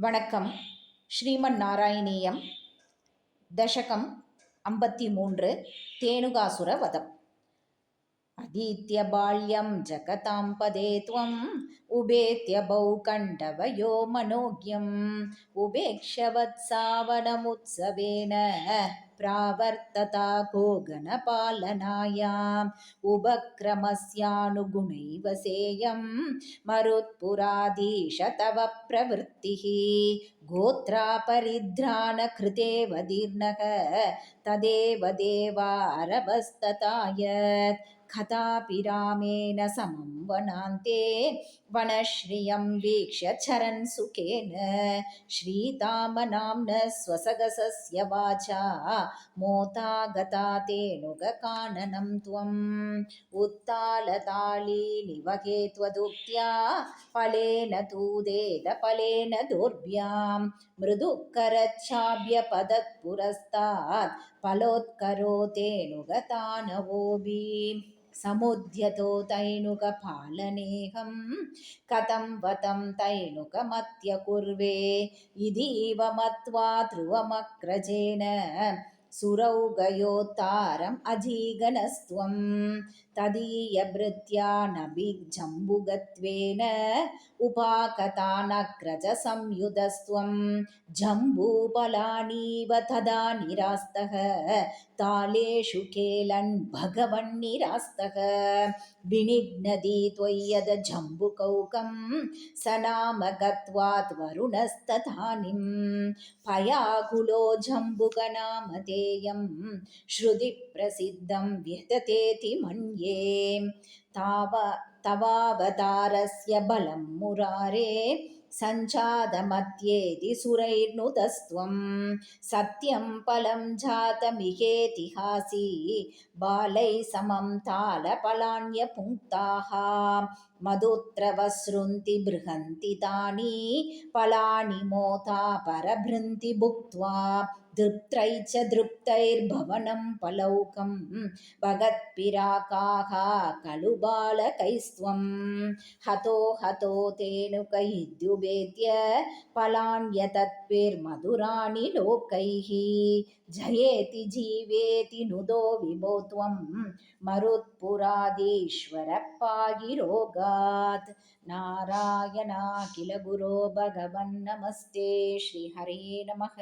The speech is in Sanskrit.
வணக்கம். ஸ்ரீமன் நாராயணீயம் தசகம் 53 தேனுகாசுர வதம். அதீத்ய பால்யம் ஜகதாம் பதே த்வம் உபேத்ய பௌகண்டவயோ மனோக்யம் உபேக்ஷவத்சாவனமுத்சவேன प्रावर्तता गोगणपालनायाम् उपक्रमस्यानुगुणैव सेयं मरुत्पुराधीश तव प्रवृत्तिः गोत्रापरिध्राणकृतेव दीर्णः तदेव देवारभस्ततायत् कदापि रामेण समं वनान्ते वनश्रियं वीक्ष्य चरन् सुखेन श्रीतामनाम्न स्वसगसस्य वाचा मोता गता तेनुगकाननं त्वम् उत्तालतालीनिवहे त्वदुक्त्या फलेन तूदेत फलेन दोर्भ्यां मृदुकरच्छाभ्यपदत्पुरस्तात् फलोत्करो तेनुगतानवोऽपि समुद्यतो तैनुकपालनेऽहं कथं वतं तैनुकमत्यकुर्वे इतीव मत्वा ध्रुवमग्रजेन सुरौगयोत्तारम् अजीगनस्त्वं तदीयभृत्या नभिजम्बुगत्वेन उपाकतानग्रजसंयुधस्त्वं जम्बूफलानीव तदा निरास्तः तालेषु केलन् भगवन्निरास्तः विनिघ्नति त्वय्यद जम्बुकौकं स नाम गत्वात् वरुणस्तथानिं पयाकुलो जम्बुकनामधेयं श्रुतिप्रसिद्धं व्यततेति मन्ये तवावतारस्य बलं मुरारे सञ्जातमत्येति सुरैर्नुतस्त्वं सत्यं फलं जातमिहेतिहासी बालैः समं तालफलान्यपुङ्क्ताः मधुत्रवसृन्ति बृहन्ति तानि फलानि मोता परभृन्ति भुक्त्वा दृप्तैश्च दृप्तैर्भवनं फलौकं भगत्पिराकाः खलु बालकैस्त्वं हतो हतो तेनुकैद्युभेद्य फलान्यतत्पिर्मधुराणि लोकैः जयेति जीवेति नुदो विभो त्वं मरुत्पुराधीश्वर पाहि रोगात्। नारायणाखिल गुरो भगवन् नमस्ते श्रीहरे नमः।